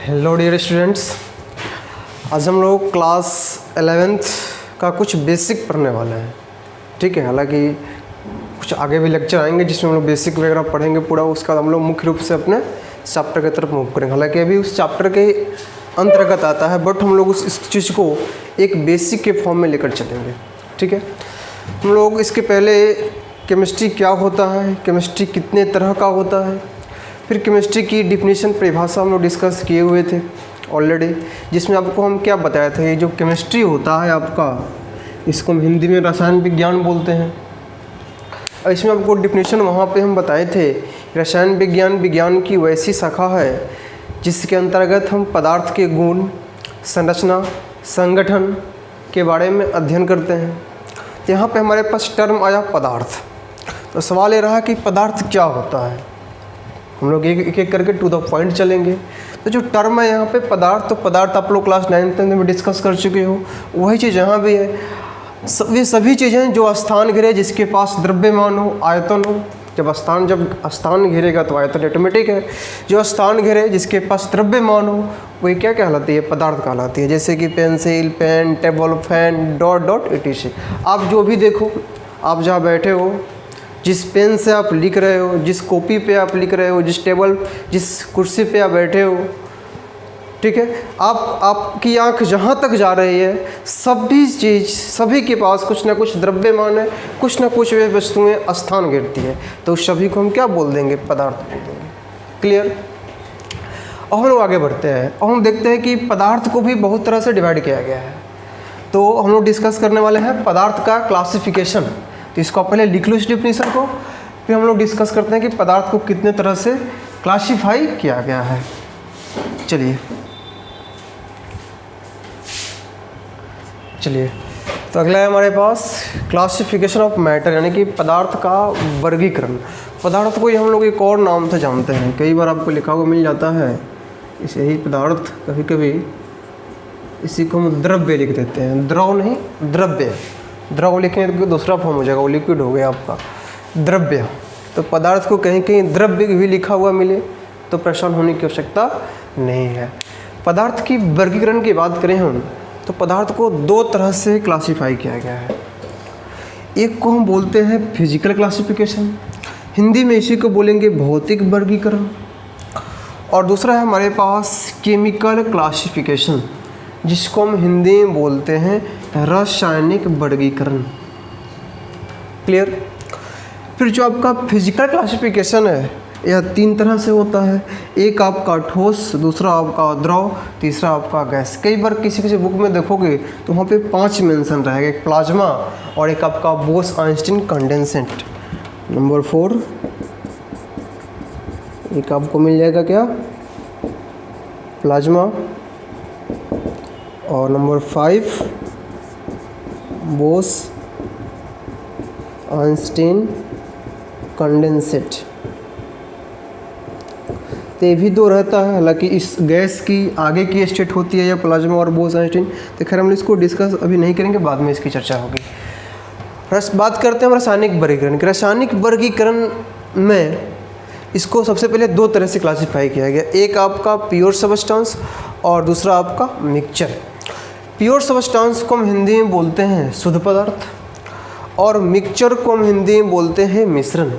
Hello dear students, आज हम लोग क्लास 11th का कुछ बेसिक पढ़ने वाले हैं। ठीक है, हालांकि कुछ आगे भी लेक्चर आएंगे जिसमें हम लोग बेसिक वगैरह पढ़ेंगे पूरा। उसका हम लोग मुख्य रूप से अपने चैप्टर की तरफ मूव करेंगे। हालांकि अभी उस चैप्टर के अंतर्गत आता है, बट हम लोग इस चीज़ को एक बेसिक के फॉर्म में लेकर चलेंगे। ठीक है, हम लोग इसके पहले केमिस्ट्री क्या होता है, केमिस्ट्री कितने तरह का होता है, फिर केमिस्ट्री की डिफिनीशन परिभाषा हम लोग डिस्कस किए हुए थे ऑलरेडी, जिसमें आपको हम क्या बताया था। ये जो केमिस्ट्री होता है आपका, इसको हम हिंदी में रसायन विज्ञान बोलते हैं। और इसमें आपको डिफिनीशन वहाँ पे हम बताए थे, रसायन विज्ञान विज्ञान की वैसी शाखा है जिसके अंतर्गत हम पदार्थ के गुण, संरचना, संगठन के बारे में अध्ययन करते हैं। तो यहाँ पे हमारे पास टर्म आया पदार्थ। तो सवाल ये रहा कि पदार्थ क्या होता है। हम लोग एक एक करके टू द पॉइंट चलेंगे। तो जो टर्म है यहाँ पे पदार्थ, तो पदार्थ आप लोग क्लास 9th में डिस्कस कर चुके हो। वही चीज़ यहाँ भी है। वे सभी चीज़ें जो स्थान घेरे, जिसके पास द्रव्यमान हो, आयतन हो। जब स्थान घेरेगा तो आयतन ऑटोमेटिक है। जो स्थान घेरे, जिसके पास द्रव्यमान हो, वही क्या कहलाती है, पदार्थ कहलाती है। जैसे कि pencil, pen, table fan, dot dot etc। आप जो भी देखो, आप जहाँ बैठे हो, जिस पेन से आप लिख रहे हो, जिस कॉपी पे आप लिख रहे हो, जिस कुर्सी पे आप बैठे हो, ठीक है, आपकी आंख जहाँ तक जा रही है, सभी के पास कुछ ना कुछ द्रव्यमान है, कुछ ना कुछ वे वस्तुएं स्थान घेरती है। तो उस सभी को हम क्या बोल देंगे, पदार्थ बोल देंगे। क्लियर। और हम लोग आगे बढ़ते हैं और हम देखते हैं कि पदार्थ को भी बहुत तरह से डिवाइड किया गया है। तो हम लोग डिस्कस करने वाले हैं पदार्थ का क्लासिफिकेशन। तो इसको आप पहले लिख लो इस डिफिनीशन को, फिर हम लोग डिस्कस करते हैं कि पदार्थ को कितने तरह से क्लासिफाई किया गया है। चलिए तो अगला है हमारे पास क्लासिफिकेशन ऑफ मैटर, यानी कि पदार्थ का वर्गीकरण। पदार्थ को ही हम लोग एक और नाम से जानते हैं, कई बार आपको लिखा हुआ मिल जाता है इसे ही पदार्थ। कभी कभी इसी को हम द्रव्य लिख देते हैं, द्रव नहीं द्रव्य। द्रव लिखेंगे तो दूसरा फॉर्म हो जाएगा, वो लिक्विड हो गया आपका द्रव्य। तो पदार्थ को कहीं कहीं द्रव्य भी लिखा हुआ मिले तो परेशान होने की आवश्यकता नहीं है। पदार्थ की वर्गीकरण की बात करें हम, तो पदार्थ को दो तरह से क्लासिफाई किया गया है। एक को हम बोलते हैं फिजिकल क्लासिफिकेशन, हिंदी में इसी को बोलेंगे भौतिक वर्गीकरण। और दूसरा है हमारे पास केमिकल क्लासिफिकेशन, जिसको हम हिंदी में बोलते हैं रासायनिक वर्गीकरण। क्लियर। फिर जो आपका फिजिकल क्लासिफिकेशन है, यह तीन तरह से होता है। एक आपका ठोस, दूसरा आपका द्रव, तीसरा आपका गैस। कई बार किसी बुक में देखोगे तो वहाँ पे 5 मेंशन रहेगा, एक प्लाज्मा और एक आपका बोस-आइंस्टीन कंडेंसेट। नंबर 4 एक आपको मिल जाएगा क्या, प्लाज्मा, और नंबर 5 बोस-आइंस्टीन कंडेंसेट। तो ये भी दो रहता है। हालांकि इस गैस की आगे की स्टेट होती है या प्लाज्मा और बोस-आइंस्टीन। तो खैर हम इसको डिस्कस अभी नहीं करेंगे, बाद में इसकी चर्चा होगी। बात करते हैं रासायनिक वर्गीकरण की। रासायनिक वर्गीकरण में इसको सबसे पहले दो तरह से क्लासिफाई किया गया। एक आपका प्योर सबस्टेंस और दूसरा आपका मिक्सचर। प्योर सबस्टेंस को हम हिंदी में बोलते हैं शुद्ध पदार्थ, और मिक्सचर को हम हिंदी में बोलते हैं मिश्रण।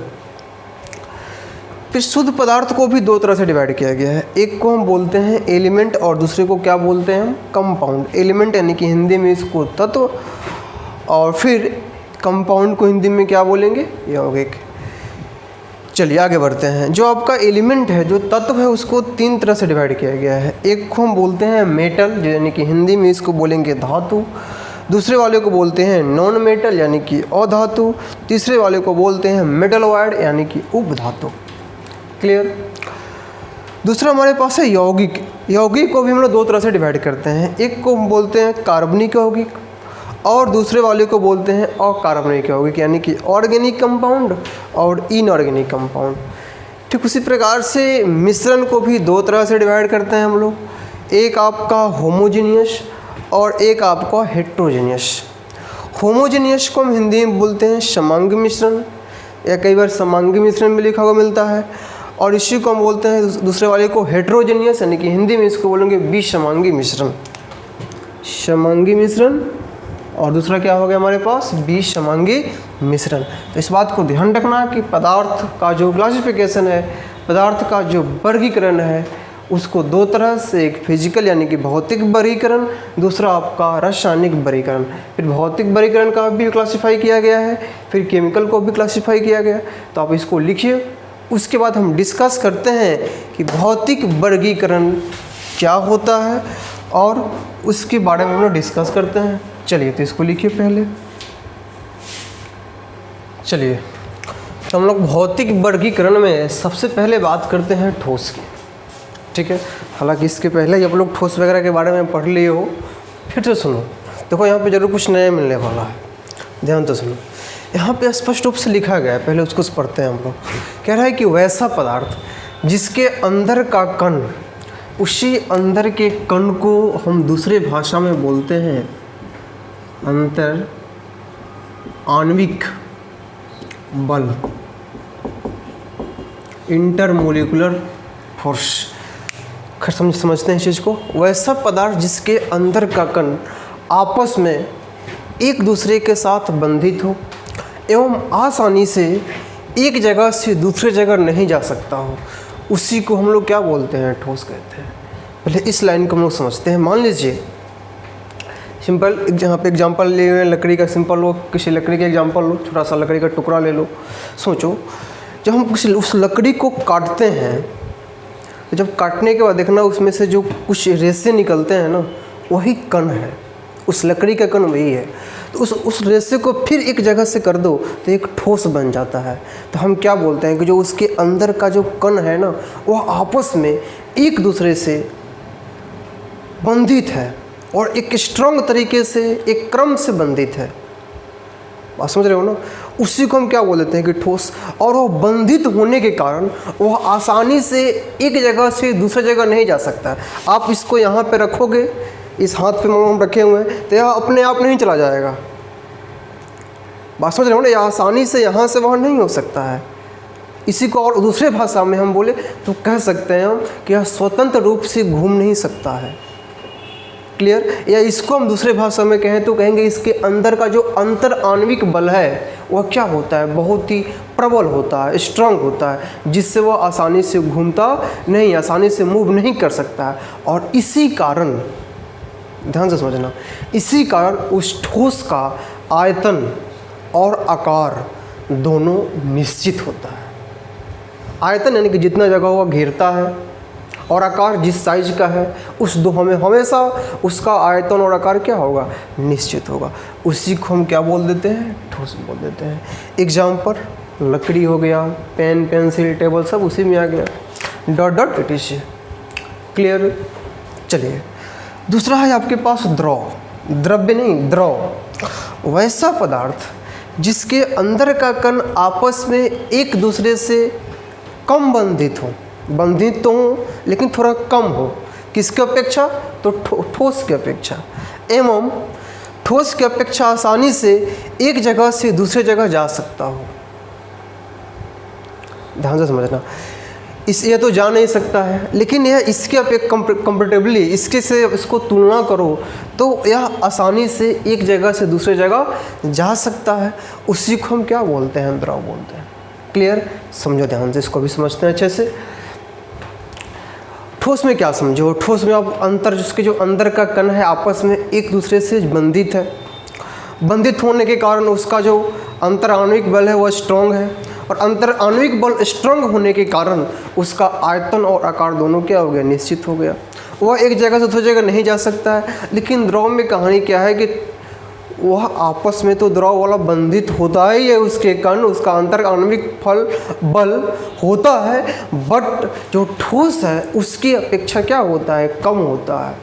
फिर शुद्ध पदार्थ को भी दो तरह से डिवाइड किया गया है। एक को हम बोलते हैं एलिमेंट और दूसरे को क्या बोलते हैं हम, कंपाउंड। एलिमेंट यानी कि हिंदी में इसको तत्व, और फिर कंपाउंड को हिंदी में क्या बोलेंगे, यौगिक। चलिए आगे बढ़ते हैं। जो आपका एलिमेंट है, जो तत्व है, उसको तीन तरह से डिवाइड किया गया है। एक को हम बोलते हैं मेटल, यानी कि हिंदी में इसको बोलेंगे धातु। दूसरे वाले को बोलते हैं नॉन मेटल, यानी कि अधातु। तीसरे वाले को बोलते हैं मेटलॉइड, यानी कि उपधातु। क्लियर। दूसरा हमारे पास है यौगिक। यौगिक को भी हम लोग दो तरह से डिवाइड करते हैं। एक को हम बोलते हैं कार्बनिक यौगिक, और दूसरे वाले को बोलते हैं अकार्बनिक यौगिक, यानी कि ऑर्गेनिक कंपाउंड और इनऑर्गेनिक कंपाउंड। ठीक उसी प्रकार से मिश्रण को भी दो तरह से डिवाइड करते हैं हम लोग। एक आपका होमोजीनियस और एक आपका हेट्रोजीनियस। होमोजीनियस को हम हिंदी में बोलते हैं समांगी मिश्रण, या कई बार समांगी मिश्रण भी लिखा हुआ मिलता है। और इसी को हम बोलते हैं दूसरे वाले को हेट्रोजेनियस, यानी कि हिंदी में इसको बोलेंगे विषमांगी मिश्रण, समांगी मिश्रण। और दूसरा क्या हो गया हमारे पास, विषमांगी मिश्रण। तो इस बात को ध्यान रखना कि पदार्थ का जो क्लासिफिकेशन है, पदार्थ का जो वर्गीकरण है, उसको दो तरह से, एक फिजिकल यानी कि भौतिक वर्गीकरण, दूसरा आपका रासायनिक वर्गीकरण। फिर भौतिक वर्गीकरण का भी क्लासिफाई किया गया है, फिर केमिकल को भी क्लासिफाई किया गया। तो आप इसको लिखिए, उसके बाद हम डिस्कस करते हैं कि भौतिक वर्गीकरण क्या होता है और उसके बारे में हम लोग डिस्कस करते हैं। चलिए तो इसको लिखिए पहले। चलिए तो हम लोग भौतिक वर्गीकरण में सबसे पहले बात करते हैं ठोस की, ठीक है। हालांकि इसके पहले ही आप लोग ठोस वगैरह के बारे में पढ़ लिए हो, फिर से सुनो। देखो यहाँ पे जरूर कुछ नया मिलने वाला है, ध्यान तो सुनो। यहाँ पे स्पष्ट रूप से लिखा गया है, पहले उसको पढ़ते हैं हम लोग। कह रहा है कि वैसा पदार्थ जिसके अंदर का कण, उसी अंदर के कण को हम दूसरे भाषा में बोलते हैं अंतर आणविक बल, इंटरमोलिकुलर फोर्स। खैर समझते हैं इस चीज़ को। वैसा पदार्थ जिसके अंदर का कण आपस में एक दूसरे के साथ बंधित हो एवं आसानी से एक जगह से दूसरे जगह नहीं जा सकता हो, उसी को हम लोग क्या बोलते हैं, ठोस कहते हैं। पहले इस लाइन को हम लोग समझते हैं। मान लीजिए सिंपल, यहाँ पे एग्जांपल ले हुए लकड़ी का, सिंपल लो, किसी लकड़ी का एग्जांपल लो, छोटा सा लकड़ी का टुकड़ा ले लो। सोचो जब हम किसी उस लकड़ी को काटते हैं, तो जब काटने के बाद देखना उसमें से जो कुछ रेशे निकलते हैं ना, वही कण है, उस लकड़ी का कण वही है। तो उस रेशे को फिर एक जगह से कर दो तो एक ठोस बन जाता है। तो हम क्या बोलते हैं कि जो उसके अंदर का जो कण है ना, वह आपस में एक दूसरे से बंधित है और एक स्ट्रॉन्ग तरीके से, एक क्रम से बंधित है। बात समझ रहे हो ना? उसी को हम क्या बोल देते हैं कि ठोस। और वो बंधित होने के कारण वह आसानी से एक जगह से दूसरी जगह नहीं जा सकता। आप इसको यहाँ पे रखोगे, इस हाथ पे हम रखे हुए हैं, तो यह अपने आप नहीं चला जाएगा। बात समझ रहे हो ना? यह आसानी से यहाँ से वहाँ नहीं हो सकता है। इसी को और दूसरे भाषा में हम बोले तो कह सकते हैं हम कि यह स्वतंत्र रूप से घूम नहीं सकता है। क्लियर? या इसको हम दूसरे भाषा में कहें तो कहेंगे इसके अंदर का जो अंतर आणविक बल है वह क्या होता है, बहुत ही प्रबल होता है, स्ट्रांग होता है, जिससे वह आसानी से घूमता नहीं, आसानी से मूव नहीं कर सकता है। और इसी कारण, ध्यान से समझना, इसी कारण उस ठोस का आयतन और आकार दोनों निश्चित होता है। आयतन यानी कि जितना जगह वह घेरता है, और आकार जिस साइज का है, उस दो हमें हमेशा उसका आयतन और आकार क्या होगा, निश्चित होगा। उसी को हम क्या बोल देते हैं, ठोस बोल देते हैं। एग्जाम्पल लकड़ी हो गया, पेन, पेंसिल, टेबल, सब उसी में आ गया। Dot dot it is clear. चलिए दूसरा है आपके पास द्रव, द्रव्य नहीं द्रव। वैसा पदार्थ जिसके अंदर का कण आपस में एक दूसरे से कम बंधित हो, बंधित तो हो लेकिन थोड़ा कम हो, किसके अपेक्षा, तो ठोस की अपेक्षा, एवं ठोस की अपेक्षा आसानी से एक जगह से दूसरे जगह जा सकता हो। ध्यान से समझना, ये तो जा नहीं सकता है, लेकिन यह इसके अपेक्षा कंपेरेटिवली इसके से इसको तुलना करो तो यह आसानी से एक जगह से दूसरे जगह जा सकता है। उसी को हम क्या बोलते हैं, द्रव बोलते हैं। क्लियर? समझो ध्यान से, इसको भी समझते हैं अच्छे से। ठोस में क्या समझो, ठोस में आप अंतर, जिसके जो अंदर का कण है आपस में एक दूसरे से बंधित है। बंधित होने के कारण उसका जो अंतर आणविक बल है वह स्ट्रॉन्ग है, और अंतर आणविक बल स्ट्रॉन्ग होने के कारण उसका आयतन और आकार दोनों क्या हो गया, निश्चित हो गया। वह एक जगह से दूसरी जगह नहीं जा सकता है। लेकिन द्रव में कहानी क्या है कि वह आपस में तो द्रव वाला बंधित होता ही है, उसके कण, उसका अंतर आणविक बल होता है, बट जो ठोस है उसकी अपेक्षा क्या होता है, कम होता है।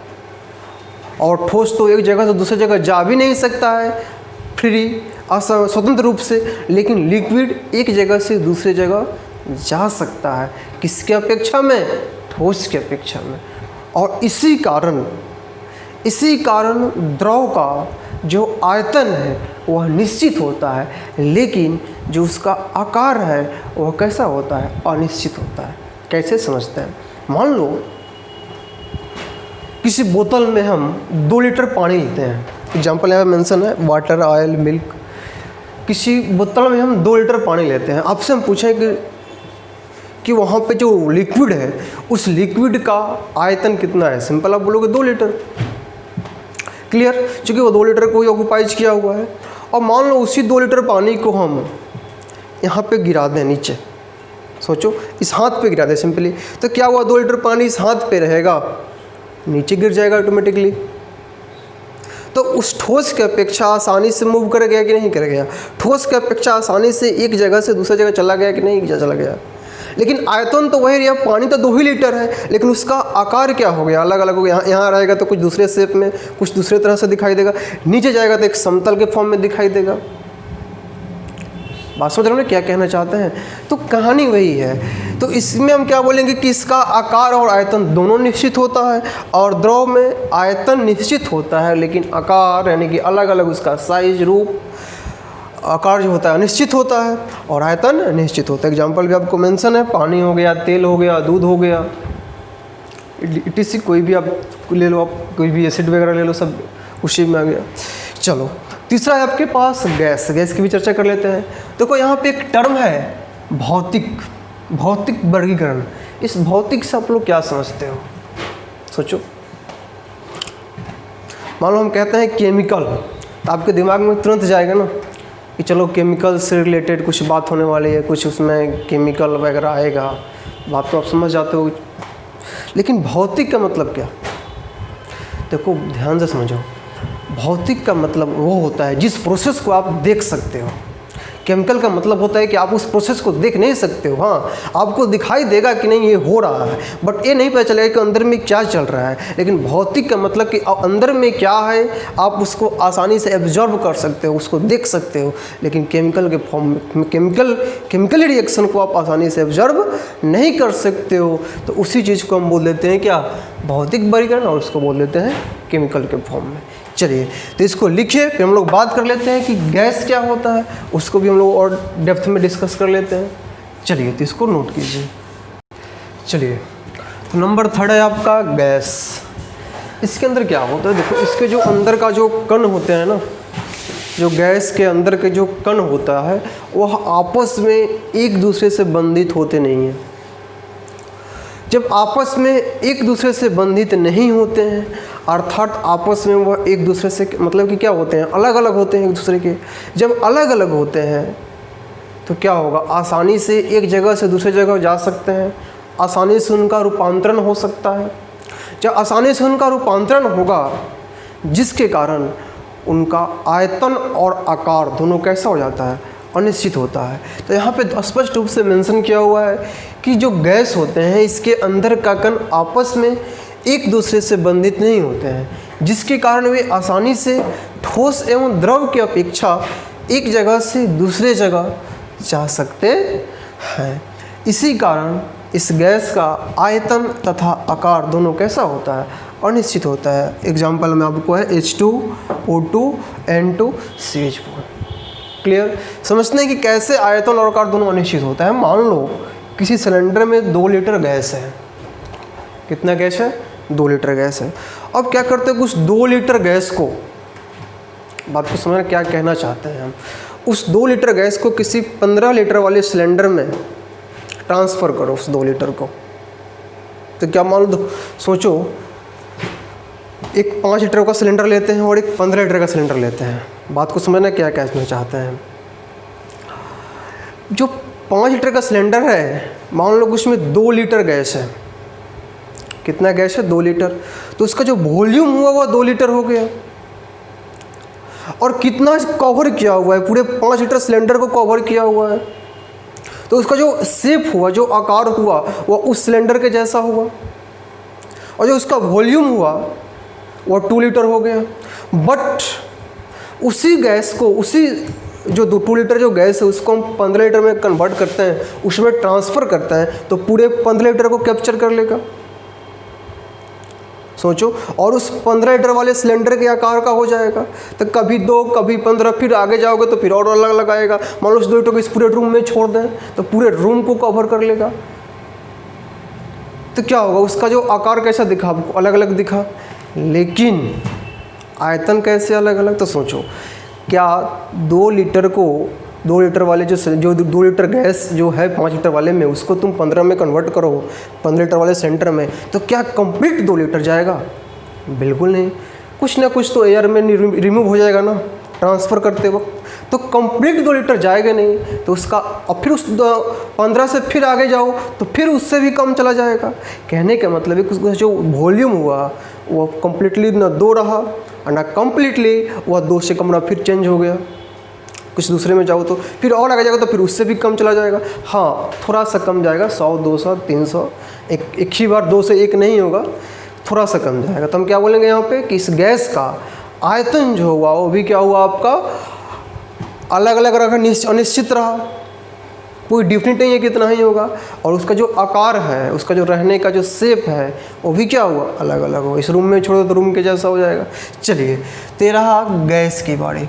और ठोस तो एक जगह से दूसरी जगह जा भी नहीं सकता है फ्री, स्वतंत्र रूप से, लेकिन लिक्विड एक जगह से दूसरी जगह जा सकता है। किसके अपेक्षा में, ठोस की अपेक्षा में। और इसी कारण द्रव का जो आयतन है वह निश्चित होता है, लेकिन जो उसका आकार है वह कैसा होता है, अनिश्चित होता है। कैसे समझते हैं, मान लो किसी बोतल में हम 2 लीटर पानी लेते हैं, एग्जाम्पल यहाँ मेंशन है वाटर, ऑयल, मिल्क। किसी बोतल में हम 2 लीटर पानी लेते हैं, आपसे हम पूछें कि वहाँ पे जो लिक्विड है उस लिक्विड का आयतन कितना है, सिंपल आप बोलोगे 2 लीटर। क्लियर, क्योंकि वो 2 लीटर को ही ऑक्यूपाइज किया हुआ है। और मान लो उसी 2 लीटर पानी को हम यहाँ पे गिरा दें नीचे, सोचो इस हाथ पे गिरा दें सिंपली, तो क्या हुआ, 2 लीटर पानी इस हाथ पे रहेगा, नीचे गिर जाएगा ऑटोमेटिकली। तो उस ठोस की अपेक्षा आसानी से मूव कर गया कि नहीं कर गया, ठोस की अपेक्षा आसानी से एक जगह से दूसरी जगह चला गया कि नहीं चला गया। लेकिन आयतन तो वही रहा, पानी तो 2 ही लीटर है, लेकिन उसका आकार क्या हो गया, अलग अलग हो गया। यहाँ रहेगा तो कुछ दूसरे शेप में, कुछ दूसरे तरह से दिखाई देगा, नीचे जाएगा तो एक समतल के फॉर्म में दिखाई देगा। बात समझ रहे हो क्या कहना चाहते हैं, तो कहानी वही है। तो इसमें हम क्या बोलेंगे कि इसका आकार और आयतन दोनों निश्चित होता है, और द्रव में आयतन निश्चित होता है लेकिन आकार यानी कि अलग अलग उसका साइज, रूप, आकार जो होता है अनिश्चित होता है और आयतन निश्चित होता है। एग्जाम्पल भी आपको मेंशन है, पानी हो गया, तेल हो गया, दूध हो गया, इटिसी कोई भी आप ले लो, आप कोई भी एसिड वगैरह ले लो, सब उसी में आ गया। चलो तीसरा है आपके पास गैस। गैस की भी चर्चा कर लेते हैं। देखो यहाँ पे एक टर्म है भौतिक वर्गीकरण। इस भौतिक से आप लोग क्या समझते हो, सोचो। मान लो हम कहते हैं केमिकल, तो आपके दिमाग में तुरंत जाएगा ना कि चलो केमिकल से रिलेटेड कुछ बात होने वाली है, कुछ उसमें केमिकल वगैरह आएगा, बात तो आप समझ जाते हो। लेकिन भौतिक का मतलब क्या, देखो ध्यान से समझो। भौतिक का मतलब वो होता है जिस प्रोसेस को आप देख सकते हो। केमिकल का मतलब होता है कि आप उस प्रोसेस को देख नहीं सकते हो, हाँ आपको दिखाई देगा कि नहीं ये हो रहा है, बट ये नहीं पता चलेगा कि अंदर में क्या चल रहा है। लेकिन भौतिक का मतलब कि अंदर में क्या है आप उसको आसानी से एब्जॉर्ब कर सकते हो, उसको देख सकते हो। लेकिन केमिकल के फॉर्म में केमिकल रिएक्शन को आप आसानी से एब्जॉर्ब नहीं कर सकते हो, तो उसी चीज़ को हम बोल देते हैं क्या, भौतिक वर्गीकरण, और उसको बोल देते हैं केमिकल के फॉर्म में। चलिए तो इसको लिखिए, फिर हम लोग बात कर लेते हैं कि गैस क्या होता है, उसको भी हम लोग और डेप्थ में डिस्कस कर लेते हैं। चलिए तो इसको नोट कीजिए। चलिए तो नंबर 3 है आपका गैस। इसके अंदर क्या होता है, देखो इसके जो अंदर का जो कण होते हैं ना, जो गैस के अंदर के जो कण होता है वह आपस में एक दूसरे से बंधित होते नहीं हैं। जब आपस में एक दूसरे से बंधित नहीं होते हैं, अर्थात आपस में वह एक दूसरे से मतलब कि क्या होते हैं, अलग अलग होते हैं एक दूसरे के। जब अलग अलग होते हैं तो क्या होगा, आसानी से एक जगह से दूसरी जगह जा सकते हैं, आसानी से उनका रूपांतरण हो सकता है। जब आसानी से उनका रूपांतरण होगा जिसके कारण उनका आयतन और आकार दोनों कैसा हो जाता है, अनिश्चित होता है। तो यहाँ पे स्पष्ट रूप से मेंशन किया हुआ है कि जो गैस होते हैं इसके अंदर का कण आपस में एक दूसरे से बंधित नहीं होते हैं, जिसके कारण वे आसानी से ठोस एवं द्रव की अपेक्षा एक जगह से दूसरे जगह जा सकते हैं। इसी कारण इस गैस का आयतन तथा आकार दोनों कैसा होता है, अनिश्चित होता है। एग्जाम्पल में आपको है H2O2 N2CH4। क्लियर, समझते हैं कि कैसे आयतन और आकार दोनों अनिश्चित होता है। मान लो किसी सिलेंडर में 2 लीटर गैस है, कितना गैस है, 2 लीटर गैस है। अब क्या करते हैं, कुछ 2 लीटर गैस को, बात को समझना क्या कहना चाहते हैं हम, उस 2 लीटर गैस को किसी 15 लीटर वाले सिलेंडर में ट्रांसफ़र करो उस 2 लीटर को। तो क्या मान लो, सोचो एक 5 लीटर का सिलेंडर लेते हैं और एक 15 लीटर का सिलेंडर लेते हैं। बात को समझना क्या कहना चाहते हैं। जो 5 लीटर का सिलेंडर है, मान लो उसमें 2 लीटर गैस है, कितना गैस है, 2 लीटर, तो उसका जो वॉल्यूम हुआ वो 2 लीटर हो गया। और कितना कवर किया हुआ है, पूरे 5 लीटर सिलेंडर को कवर किया हुआ है, तो उसका जो शेप हुआ, जो आकार हुआ वो उस सिलेंडर के जैसा हुआ, और जो उसका वॉल्यूम हुआ वो 2 लीटर हो गया। बट उसी गैस को, उसी जो 2 लीटर जो गैस है उसको हम 15 लीटर में कन्वर्ट करते हैं, उसमें ट्रांसफ़र करते हैं, तो पूरे 15 लीटर को कैप्चर कर लेगा। सोचो, और उस 15 लीटर वाले सिलेंडर के आकार का हो जाएगा। तो कभी 2 कभी 15, फिर आगे जाओगे तो फिर और अलग अलग आएगा। मान लो उस 2 लीटर को इस पूरे रूम में छोड़ दें तो पूरे रूम को कवर कर लेगा। तो क्या होगा, उसका जो आकार कैसा दिखा आपको, अलग अलग दिखा, लेकिन आयतन कैसे अलग अलग। तो सोचो, क्या 2 लीटर को 2 लीटर वाले जो 2 लीटर गैस जो है 5 लीटर वाले में, उसको तुम 15 में कन्वर्ट करो 15 लीटर वाले सेंटर में, तो क्या कंप्लीट 2 लीटर जाएगा? बिल्कुल नहीं, कुछ ना कुछ तो एयर में रिमूव हो जाएगा ना ट्रांसफ़र करते वक्त, तो कंप्लीट 2 लीटर जाएगा नहीं। तो उसका, और फिर उस 15 से फिर आगे जाओ तो फिर उससे भी कम चला जाएगा। कहने का मतलब है कि उसका जो वॉल्यूम हुआ वो कम्प्लीटली ना 2 रहा और ना कम्प्लीटली वह 2 से कम रहा, फिर चेंज हो गया। कुछ दूसरे में जाओ तो फिर और आगे जाएगा तो फिर उससे भी कम चला जाएगा। हाँ, थोड़ा सा कम जाएगा, 100 200 300, एक ही बार 2 से 1 नहीं होगा, थोड़ा सा कम जाएगा। तो हम क्या बोलेंगे यहाँ पे कि इस गैस का आयतन जो हुआ वो भी क्या हुआ आपका, अलग अलग रहा, अनिश्चित रहा, कोई डिफिनिट नहीं है कितना ही होगा। और उसका जो आकार है, उसका जो रहने का जो शेप है वो भी क्या हुआ, अलग अलग हो। इस रूम में छोड़ो तो रूम के जैसा हो जाएगा। चलिए, तो रहा गैस की बारी।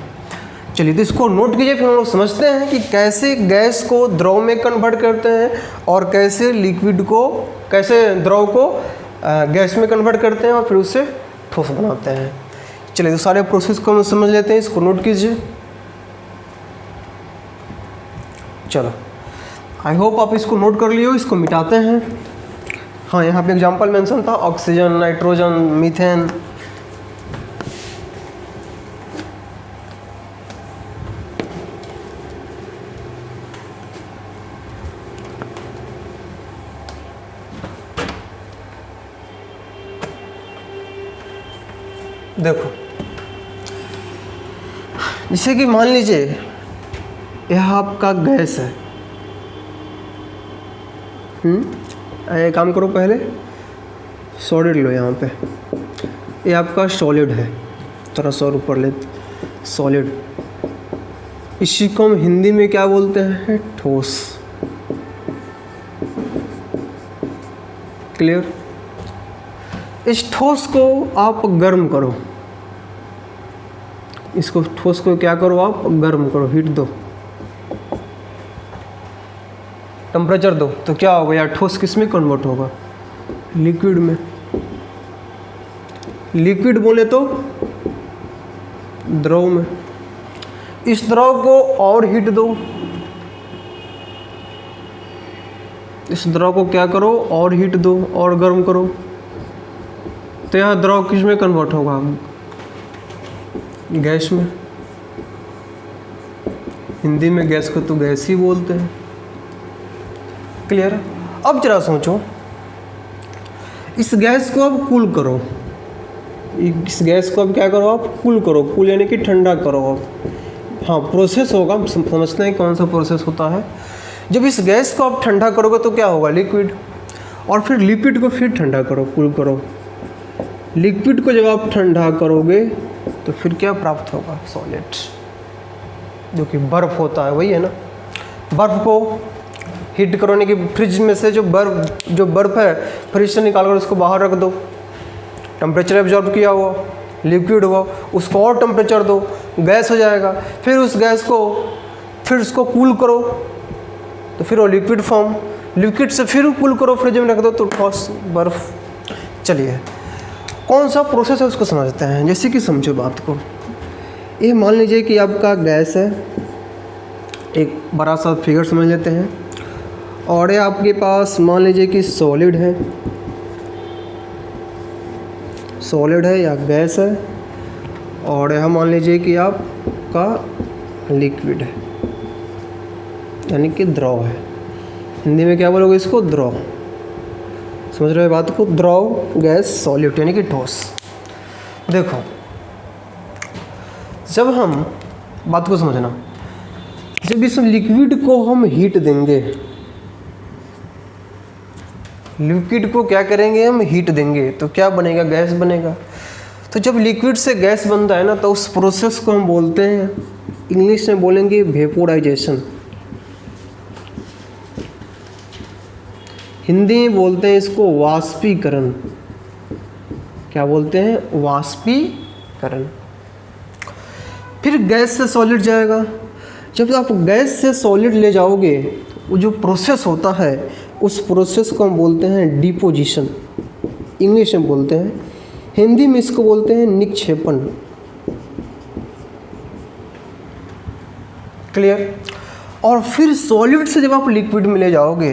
चलिए, तो इसको नोट कीजिए, फिर हम लोग समझते हैं कि कैसे गैस को द्रव में कन्वर्ट करते हैं और कैसे लिक्विड को, कैसे द्रव को गैस में कन्वर्ट करते हैं और फिर उससे ठोस बनाते हैं। चलिए, तो सारे प्रोसेस को हम समझ लेते हैं, इसको नोट कीजिए। चलो, आई होप आप इसको नोट कर लिए हो। इसको मिटाते हैं। हाँ, यहाँ पे एग्जांपल मेंशन था, ऑक्सीजन, नाइट्रोजन, मीथेन। देखो, जैसे कि मान लीजिए यह आपका गैस है। ये काम करो, पहले सॉलिड लो। यहाँ पे ये आपका सॉलिड है, थोड़ा सा और ऊपर ले, सॉलिड। इसी को हम हिंदी में क्या बोलते हैं, ठोस। क्लियर? इस ठोस को आप गर्म करो, इसको ठोस को क्या करो, आप गर्म करो, हीट दो, टेम्परेचर दो। तो क्या होगा यार, ठोस किस में कन्वर्ट होगा, लिक्विड में। लिक्विड बोले तो द्रव में। इस द्रव को और हीट दो, इस द्रव को क्या करो, और हीट दो और गर्म करो, तो यह द्रव किस में कन्वर्ट होगा, गैस में। हिंदी में गैस को तो गैस ही बोलते हैं। क्लियर? अब जरा सोचो, इस गैस को अब कूल करो, इस गैस को अब क्या करो, आप कूल करो। कूल यानी कि ठंडा करो। अब हाँ, प्रोसेस होगा, हम समझते हैं कौन सा प्रोसेस होता है। जब इस गैस को आप ठंडा करोगे तो क्या होगा, लिक्विड। और फिर लिक्विड को फिर ठंडा करो, कूल करो। लिक्विड को जब आप ठंडा करोगे तो फिर क्या प्राप्त होगा, सॉलिड, जो कि बर्फ़ होता है, वही है ना। बर्फ़ को हीट करो, यानी कि फ्रिज में से जो बर्फ़ है फ्रिज से निकाल कर उसको बाहर रख दो, टेम्परेचर एब्जॉर्ब किया हुआ लिक्विड हुआ, उसको और टेम्परेचर दो, गैस हो जाएगा। फिर उस गैस को फिर उसको कूल करो तो फिर वो लिक्विड फॉर्म, लिक्विड से फिर कूल करो, फ्रिज में रख दो तो ठोस बर्फ़। चलिए, कौन सा प्रोसेस है उसको समझते हैं। जैसे कि समझो बात को, ये मान लीजिए कि आपका गैस है, एक बड़ा सा फिगर समझ लेते हैं, और ये आपके पास मान लीजिए कि सॉलिड है, सॉलिड है या गैस है, और यह मान लीजिए कि आपका लिक्विड है, यानी कि द्रव है। हिंदी में क्या बोलोगे इसको, द्रव। समझ रहे हो बात को, द्रव, गैस, सॉलिड यानी कि ठोस। देखो, जब हम बात को समझना, जब इस लिक्विड को हम हीट देंगे, लिक्विड को क्या करेंगे, हम हीट देंगे, तो क्या बनेगा, गैस बनेगा। तो जब लिक्विड से गैस बनता है ना, तो उस प्रोसेस को हम बोलते हैं, इंग्लिश में बोलेंगे वेपोराइजेशन, हिंदी में बोलते हैं इसको वाष्पीकरण। क्या बोलते हैं, वाष्पीकरण। फिर गैस से सॉलिड जाएगा। जब आप गैस से सॉलिड ले जाओगे वो जो प्रोसेस होता है उस प्रोसेस को हम बोलते हैं डिपोजिशन, इंग्लिश में बोलते हैं, हिंदी में इसको बोलते हैं निक्षेपण। क्लियर। और फिर सॉलिड से जब आप लिक्विड में ले जाओगे,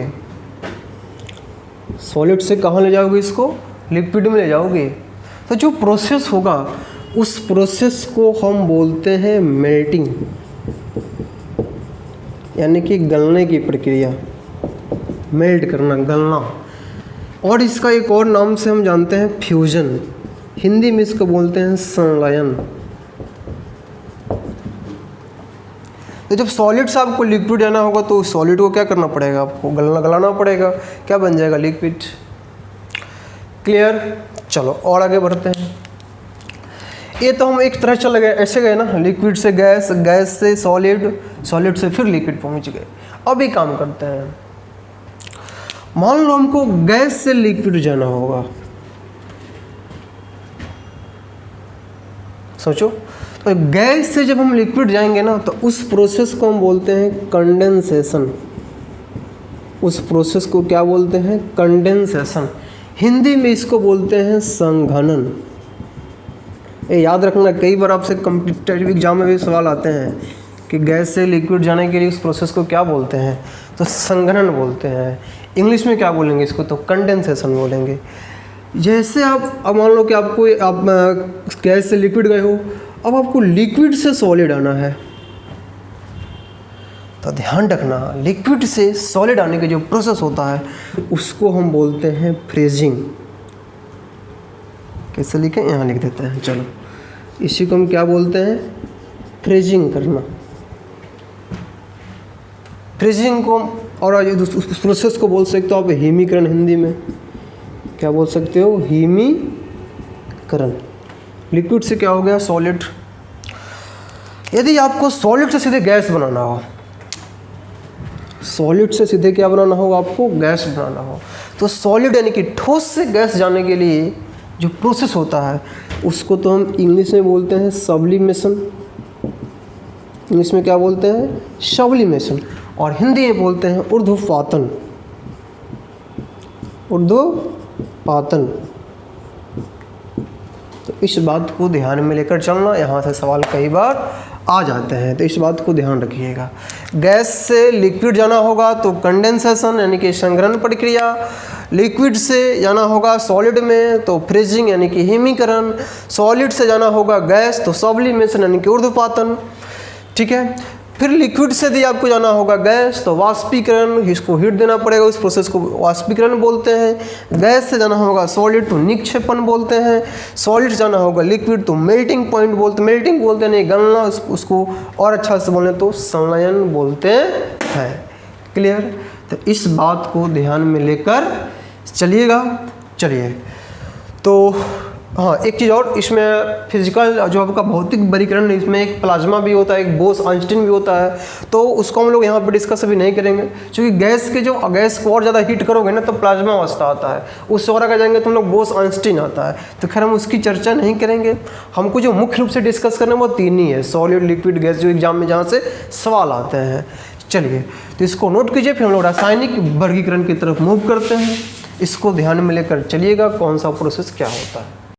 सॉलिड से कहाँ ले जाओगे इसको, लिक्विड में ले जाओगे, तो जो प्रोसेस होगा उस प्रोसेस को हम बोलते हैं मेल्टिंग, यानी कि गलने की प्रक्रिया, मेल्ट करना, गलना। और इसका एक और नाम से हम जानते हैं फ्यूजन, हिंदी में इसको बोलते हैं संलयन। तो जब सॉलिड से आपको लिक्विड जाना होगा तो सॉलिड को क्या करना पड़ेगा, आपको गलाना पड़ेगा, क्या बन जाएगा, लिक्विड। क्लियर। चलो और आगे बढ़ते हैं। ये तो हम एक तरह चल गए, ऐसे गए ना, लिक्विड से गैस, गैस से सॉलिड, सॉलिड से फिर लिक्विड पहुंच गए। अब एक काम करते हैं, मान लो हमको गैस से लिक्विड जाना होगा, सोचो। तो गैस से जब हम लिक्विड जाएंगे ना तो उस प्रोसेस को हम बोलते हैं कंडेंसेशन। उस प्रोसेस को क्या बोलते हैं, कंडेंसेशन। हिंदी में इसको बोलते हैं संघनन। ये याद रखना, कई बार आपसे कॉम्पिटिटिव एग्जाम में भी सवाल आते हैं कि गैस से लिक्विड जाने के लिए उस प्रोसेस को क्या बोलते हैं, तो संघनन बोलते हैं। इंग्लिश में क्या बोलेंगे इसको, तो कंडेंसेशन बोलेंगे। जैसे आप, अब मान लो कि आप गैस से लिक्विड गए हो, अब आपको लिक्विड से सॉलिड आना है, तो ध्यान रखना लिक्विड से सॉलिड आने का जो प्रोसेस होता है उसको हम बोलते हैं फ्रीजिंग। कैसे लिखें, यहाँ लिख देते हैं, चलो। इसी को हम क्या बोलते हैं, फ्रीजिंग करना। फ्रीजिंग को, और उस प्रोसेस को बोल सकते हो आप हीमीकरण, हिंदी में क्या बोल सकते हो, हीमीकरण। लिक्विड से क्या हो गया, सॉलिड। यदि आपको सॉलिड से सीधे गैस बनाना हो, सॉलिड से सीधे क्या बनाना हो, आपको गैस बनाना हो, तो सॉलिड यानी कि ठोस से गैस जाने के लिए जो प्रोसेस होता है उसको तो हम इंग्लिश में बोलते हैं सब्लिमेशन। इंग्लिश में क्या बोलते हैं, सब्लिमेशन। और हिंदी में बोलते हैं ऊर्ध्वपातन, ऊर्ध्वपातन। तो इस बात को ध्यान में लेकर चलना, यहाँ से सवाल कई बार आ जाते हैं, तो इस बात को ध्यान रखिएगा। गैस से लिक्विड जाना होगा तो कंडेंसेशन यानी कि संघनन प्रक्रिया, लिक्विड से जाना होगा सॉलिड में तो फ्रीजिंग यानी कि हीमीकरण, सॉलिड से जाना होगा गैस तो सब्लिमेशन यानी कि ऊर्ध्वपातन। ठीक है। फिर लिक्विड से यदि आपको जाना होगा गैस तो वाष्पीकरण, इसको हीट देना पड़ेगा, उस प्रोसेस को वाष्पीकरण बोलते हैं। गैस से जाना होगा सॉलिड तो निक्षेपण बोलते हैं। सॉलिड से जाना होगा लिक्विड तो मेल्टिंग पॉइंट बोलते, मेल्टिंग बोलते हैं, नहीं गलना, उसको और अच्छा से बोलें तो संलयन बोलते हैं। क्लियर। तो इस बात को ध्यान में लेकर चलिएगा। चलिए, तो हाँ, एक चीज़ और, इसमें फिजिकल जो आपका भौतिक वर्गीकरण, इसमें एक प्लाज्मा भी होता है, एक बोस आइंस्टीन भी होता है, तो उसको हम लोग यहाँ पर डिस्कस अभी नहीं करेंगे, क्योंकि गैस को और ज़्यादा हीट करोगे ना तो प्लाज्मा अवस्था आता है, उससे और आगे जाएंगे तो हम लोग बोस आइंस्टीन आता है, तो खैर हम उसकी चर्चा नहीं करेंगे। हमको जो मुख्य रूप से डिस्कस करना है वो तीन ही है, सॉलिड, लिक्विड, गैस, जो एग्जाम में जहाँ से सवाल आते हैं। चलिए, तो इसको नोट कीजिए, फिर हम लोग रासायनिक वर्गीकरण की तरफ मूव करते हैं। इसको ध्यान में लेकर चलिएगा, कौन सा प्रोसेस क्या होता है।